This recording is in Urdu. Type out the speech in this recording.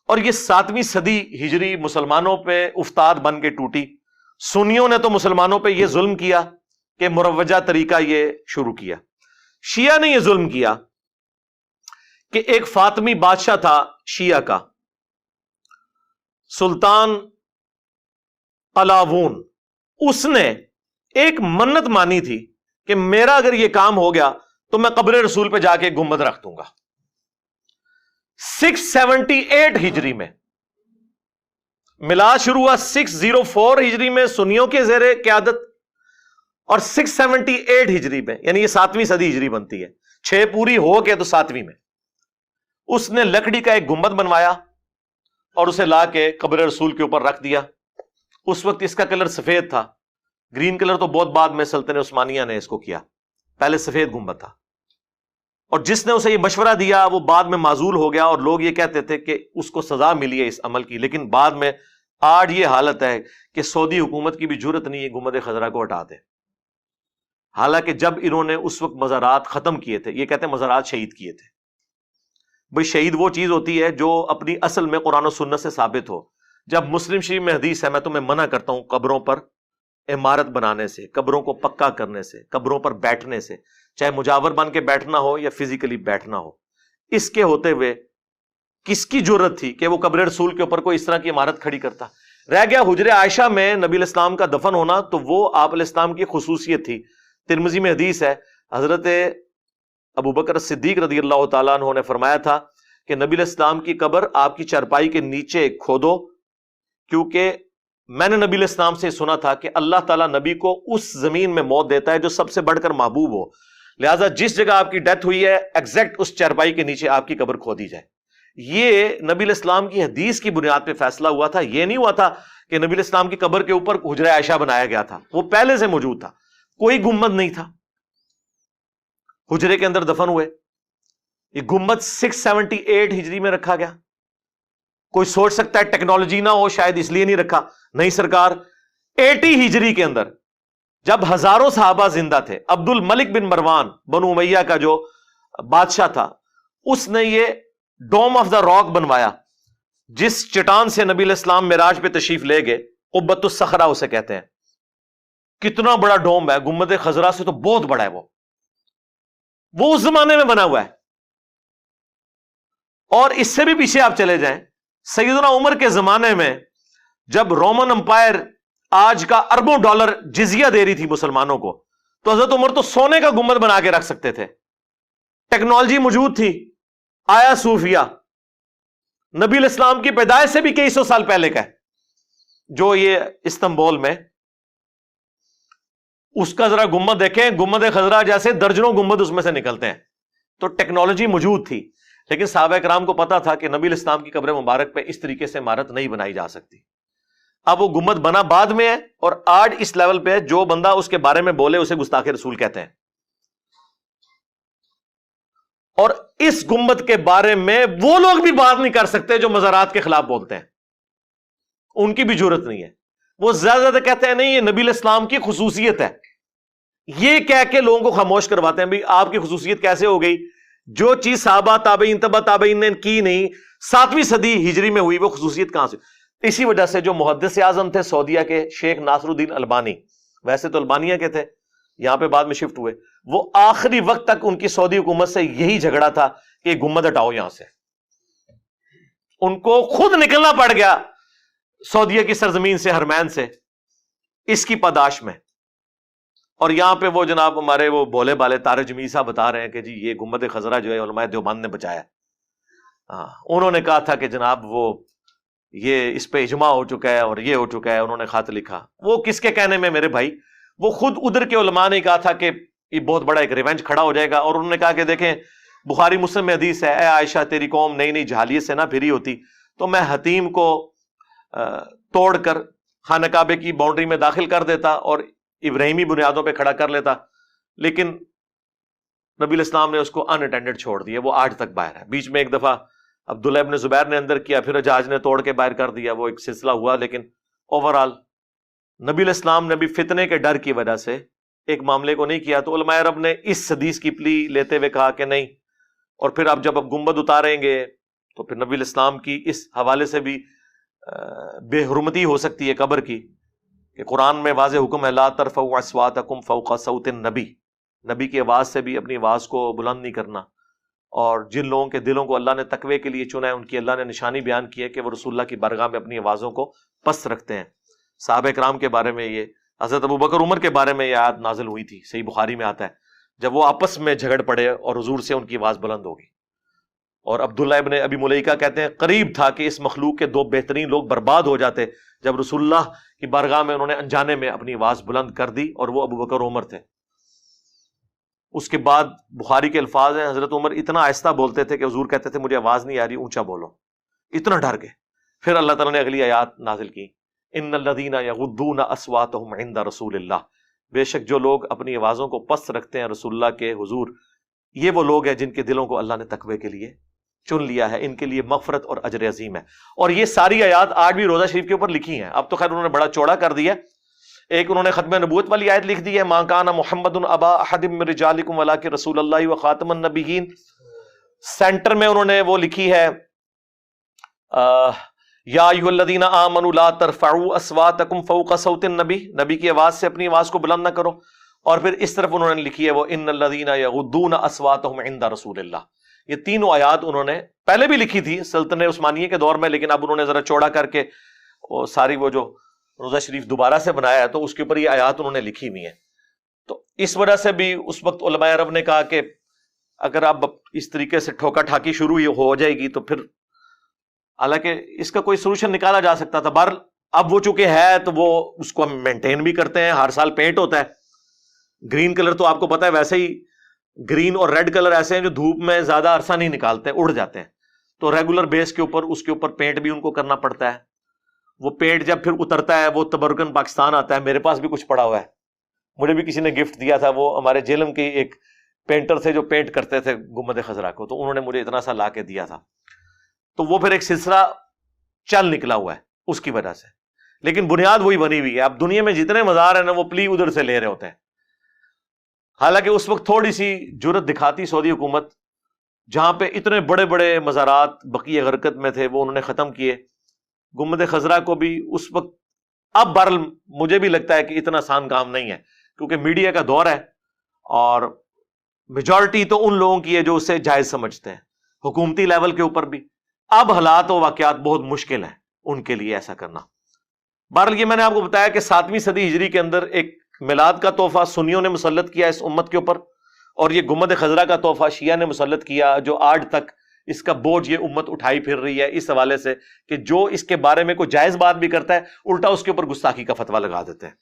اور یہ 7ویں صدی ہجری مسلمانوں پہ افتاد بن کے ٹوٹی. سنیوں نے تو مسلمانوں پہ یہ ظلم کیا کہ مروجہ طریقہ یہ شروع کیا. شیعہ نے یہ ظلم کیا کہ ایک فاطمی بادشاہ تھا شیعہ کا، سلطان علاوون. اس نے ایک منت مانی تھی کہ میرا اگر یہ کام ہو گیا تو میں قبر رسول پہ جا کے گنبد رکھ دوں گا. 678 ہجری میں میلاد شروع ہوا، 604 ہجری میں سنیوں کے زیر قیادت، اور 678 ہجری میں، یعنی یہ 7ویں صدی ہجری بنتی ہے، 6 پوری ہو کے تو 7ویں میں اس نے لکڑی کا ایک گنبد بنوایا اور اسے لا کے قبر رسول کے اوپر رکھ دیا. اس وقت اس کا کلر سفید تھا، گرین کلر تو بہت بعد میں سلطنت عثمانیہ نے اس کو کیا، پہلے سفید گنبد تھا. اور جس نے اسے یہ مشورہ دیا وہ بعد میں معزول ہو گیا، اور لوگ یہ کہتے تھے کہ اس کو سزا ملی ہے اس عمل کی. لیکن بعد میں آج یہ حالت ہے کہ سعودی حکومت کی بھی جرت نہیں ہے گنبد خضرا کو ہٹا دے. حالانکہ جب انہوں نے اس وقت مزارات ختم کیے تھے، یہ کہتے ہیں مزارات شہید کیے تھے. بھئی شہید وہ چیز ہوتی ہے جو اپنی اصل میں قرآن و سنت سے ثابت ہو. جب مسلم شریف میں حدیث ہے، میں تمہیں منع کرتا ہوں قبروں پر عمارت بنانے سے، قبروں کو پکا کرنے سے، قبروں پر بیٹھنے سے، چاہے مجاور بن کے بیٹھنا ہو یا فزیکلی بیٹھنا ہو. اس کے ہوتے ہوئے کس کی جرت تھی کہ وہ قبر رسول کے اوپر کوئی اس طرح کی عمارت کھڑی کرتا؟ رہ گیا حجر عائشہ میں نبی الاسلام کا دفن ہونا، تو وہ آپ علیہ السلام کی خصوصیت تھی. ترمذی میں حدیث ہے، حضرت ابوبکر صدیق رضی اللہ تعالیٰ عنہ نے فرمایا تھا کہ نبی علیہ السلام کی قبر آپ کی چارپائی کے نیچے کھودو، کیونکہ میں نے نبی علیہ السلام سے سنا تھا کہ اللہ تعالیٰ نبی کو اس زمین میں موت دیتا ہے جو سب سے بڑھ کر محبوب ہو. لہٰذا جس جگہ آپ کی ڈیتھ ہوئی ہے ایگزیکٹ اس چارپائی کے نیچے آپ کی قبر کھودی جائے. یہ نبی علیہ السلام کی حدیث کی بنیاد پہ فیصلہ ہوا تھا. یہ نہیں ہوا تھا کہ نبی علیہ السلام کی قبر کے اوپر حجرہ عائشہ بنایا گیا تھا، وہ پہلے سے موجود تھا. کوئی گنبد نہیں تھا، حجرے کے اندر دفن ہوئے. یہ گنبد 678 ہجری میں رکھا گیا. کوئی سوچ سکتا ہے ٹیکنالوجی نہ ہو شاید اس لیے نہیں رکھا. نہیں سرکار، 80 ہجری کے اندر جب ہزاروں صحابہ زندہ تھے، عبد الملک بن مروان بنو امیہ کا جو بادشاہ تھا، اس نے یہ ڈوم آف دا راک بنوایا جس چٹان سے نبی علیہ السلام معراج پہ تشریف لے گئے. قبۃ الصخرہ اسے کہتے ہیں. کتنا بڑا ڈوم ہے، گنبد خضرا سے تو بہت بڑا ہے. وہ اس زمانے میں بنا ہوا ہے. اور اس سے بھی پیچھے آپ چلے جائیں، سیدنا عمر کے زمانے میں جب رومن امپائر آج کا اربوں ڈالر جزیہ دے رہی تھی مسلمانوں کو، تو حضرت عمر تو سونے کا گنبد بنا کے رکھ سکتے تھے. ٹیکنالوجی موجود تھی. آیا صوفیہ نبی علیہ السلام کی پیدائش سے بھی کئی سو سال پہلے کا ہے، جو یہ استنبول میں، اس کا ذرا گنبد دیکھیں، گنبد خضرا جیسے درجنوں گنبد اس میں سے نکلتے ہیں. تو ٹیکنالوجی موجود تھی، لیکن صحابہ کرام کو پتا تھا کہ نبی علیہ السلام کی قبر مبارک پہ اس طریقے سے عمارت نہیں بنائی جا سکتی. اب وہ گنبد بنا بعد میں ہے، اور آج اس لیول پہ جو بندہ اس کے بارے میں بولے اسے گستاخ رسول کہتے ہیں. اور اس گنبد کے بارے میں وہ لوگ بھی بات نہیں کر سکتے جو مزارات کے خلاف بولتے ہیں، ان کی بھی جرت نہیں ہے. وہ زیادہ زیادہ کہتے ہیں نہیں یہ نبی علیہ السلام کی خصوصیت ہے. یہ کہہ کے لوگوں کو خاموش کرواتے ہیں. بھئی آپ کی خصوصیت کیسے ہو گئی؟ جو چیز صحابہ تابعین تبع تابعین نے کی نہیں، 7ویں صدی ہجری میں ہوئی، وہ خصوصیت کہاں سے؟ اسی وجہ سے جو محدث اعظم تھے سعودیہ کے، شیخ ناصر الدین البانی، ویسے تو البانیہ کے تھے، یہاں پہ بعد میں شفٹ ہوئے، وہ آخری وقت تک ان کی سعودی حکومت سے یہی جھگڑا تھا کہ گنبد ہٹاؤ یہاں سے. ان کو خود نکلنا پڑ گیا سعودیہ کی سرزمین سے، حرمین سے، اس کی پاداش میں. اور یہاں پہ وہ جناب ہمارے وہ بھولے بالے طارق جمیل صاحب بتا رہے ہیں کہ جی یہ گنبد خضرا جو ہے علماء دیوبند نے بچایا. انہوں نے کہا تھا کہ جناب وہ یہ اس پہ اجماع ہو چکا ہے اور یہ ہو چکا ہے. انہوں نے خط لکھا. وہ کس کے کہنے میں میرے بھائی؟ وہ خود ادھر کے علماء نے کہا تھا کہ یہ بہت بڑا ایک ریونج کھڑا ہو جائے گا. اور انہوں نے کہا کہ دیکھیں بخاری مسلم میں حدیث ہے، اے عائشہ تیری قوم نئی نئی جہالیت سے نہ پھری ہوتی تو میں حتیم کو توڑ کر خانہ کعبے کی باؤنڈری میں داخل کر دیتا اور ابراہیمی بنیادوں پہ کھڑا کر لیتا. لیکن نبی الاسلام نے اس کو ان اٹینڈڈ چھوڑ دیا. وہ آج تک باہر ہے. بیچ میں ایک دفعہ عبداللہ ابن زبیر نے اندر کیا، پھر حجاج نے توڑ کے باہر کر دیا. وہ ایک سلسلہ ہوا، لیکن اوورآل نبی الاسلام نے بھی فتنے کے ڈر کی وجہ سے ایک معاملے کو نہیں کیا. تو علماء عرب نے اس حدیث کی پلی لیتے ہوئے کہا کہ نہیں. اور پھر اب جب گنبد اتاریں گے تو پھر نبی الاسلام کی اس حوالے سے بھی بے حرمتی ہو سکتی ہے قبر کی، کہ قرآن میں واضح حکم ہے لا ترفعوا اصواتکم فوق صوت النبی، نبی کی آواز سے بھی اپنی آواز کو بلند نہیں کرنا. اور جن لوگوں کے دلوں کو اللہ نے تقوی کے لیے چنا ہے ان کی اللہ نے نشانی بیان کی ہے کہ وہ رسول اللہ کی بارگاہ میں اپنی آوازوں کو پست رکھتے ہیں. صحابہ کرام کے بارے میں یہ، حضرت ابوبکر عمر کے بارے میں یہ آیت نازل ہوئی تھی، صحیح بخاری میں آتا ہے، جب وہ آپس میں جھگڑ پڑے اور حضور سے ان کی آواز بلند ہوگی. اور عبداللہ ابن ابی ملیکہ کہتے ہیں قریب تھا کہ اس مخلوق کے دو بہترین لوگ برباد ہو جاتے جب رسول اللہ کی بارگاہ میں انہوں نے انجانے میں اپنی آواز بلند کر دی، اور وہ ابوبکر عمر تھے. اس کے بعد بخاری کے الفاظ ہیں حضرت عمر اتنا آہستہ بولتے تھے کہ حضور کہتے تھے مجھے آواز نہیں آ رہی، اونچا بولو، اتنا ڈر گئے. پھر اللہ تعالیٰ نے اگلی آیات نازل کی ان الذین یغضون اصواتهم عند رسول اللہ، بے شک جو لوگ اپنی آوازوں کو پست رکھتے ہیں رسول اللہ کے حضور، یہ وہ لوگ ہیں جن کے دلوں کو اللہ نے تقوی کے لیے چن لیا ہے، ان کے لیے مغفرت اور اجر عظیم ہے. اور یہ ساری آیات آج بھی روزہ شریف کے اوپر لکھی ہیں. اب تو خیر انہوں نے بڑا چوڑا کر دیا، ایک انہوں نے ختم نبوت والی آیت لکھ دی ہے ما کان محمد ابا احد من رجالکم ولکن رسول اللہ وخاتم النبیین. سینٹر میں انہوں نے وہ لکھی ہے یا ایھا الذین آمنوا لا ترفعوا اصواتکم فوق صوت النبی، نبی کی آواز سے اپنی آواز کو بلند نہ کرو. اور پھر اس طرف انہوں نے لکھی ہے وہ ان الذین یغضون اصواتهم عند رسول اللہ. یہ تینوں آیات انہوں نے پہلے بھی لکھی تھی سلطنت عثمانیہ کے دور میں، لیکن اب انہوں نے ذرا چوڑا کر کے ساری وہ جو روزہ شریف دوبارہ سے بنایا ہے تو اس کے اوپر یہ آیات انہوں نے لکھی ہوئی ہیں. تو اس وجہ سے بھی اس وقت علماء عرب نے کہا کہ اگر اب اس طریقے سے ٹھوکا ٹھاکی شروع ہو جائے گی تو پھر، حالانکہ اس کا کوئی سولوشن نکالا جا سکتا تھا. بہرحال اب وہ چونکہ ہے تو وہ اس کو ہم مینٹین بھی کرتے ہیں، ہر سال پینٹ ہوتا ہے. گرین کلر تو آپ کو پتا ہے، ویسے ہی گرین اور ریڈ کلر ایسے ہیں جو دھوپ میں زیادہ عرصہ نہیں نکالتے، اڑ جاتے ہیں. تو ریگولر بیس کے اوپر اس کے اوپر پینٹ بھی ان کو کرنا پڑتا ہے. وہ پینٹ جب پھر اترتا ہے وہ تبرکن پاکستان آتا ہے. میرے پاس بھی کچھ پڑا ہوا ہے، مجھے بھی کسی نے گفٹ دیا تھا، وہ ہمارے جیلم کے ایک پینٹر تھے جو پینٹ کرتے تھے گنبد خضرا کو، تو انہوں نے مجھے اتنا سا لا کے دیا تھا. تو وہ پھر ایک سلسلہ چل نکلا ہوا ہے اس کی وجہ سے، لیکن بنیاد وہی بنی ہوئی ہے. اب دنیا میں جتنے مزار ہیں نا وہ پلی ادھر سے لے رہے ہوتے ہیں. حالانکہ اس وقت تھوڑی سی جرت دکھاتی سعودی حکومت، جہاں پہ اتنے بڑے بڑے مزارات بقیہ غرقت میں تھے وہ انہوں نے ختم کیے. گنبد خضرا کو بھی اس وقت، اب بہرحال مجھے بھی لگتا ہے کہ اتنا آسان کام نہیں ہے، کیونکہ میڈیا کا دور ہے اور میجورٹی تو ان لوگوں کی ہے جو اسے جائز سمجھتے ہیں، حکومتی لیول کے اوپر بھی. اب حالات و واقعات بہت مشکل ہیں ان کے لیے ایسا کرنا. بہرحال یہ میں نے آپ کو بتایا کہ 7ویں صدی ہجری کے اندر ایک میلاد کا تحفہ سنیوں نے مسلط کیا اس امت کے اوپر، اور یہ گنبد خضرا کا تحفہ شیعہ نے مسلط کیا، جو آج تک اس کا بوجھ یہ امت اٹھائی پھر رہی ہے اس حوالے سے کہ جو اس کے بارے میں کوئی جائز بات بھی کرتا ہے الٹا اس کے اوپر گستاخی کا فتویٰ لگا دیتے ہیں.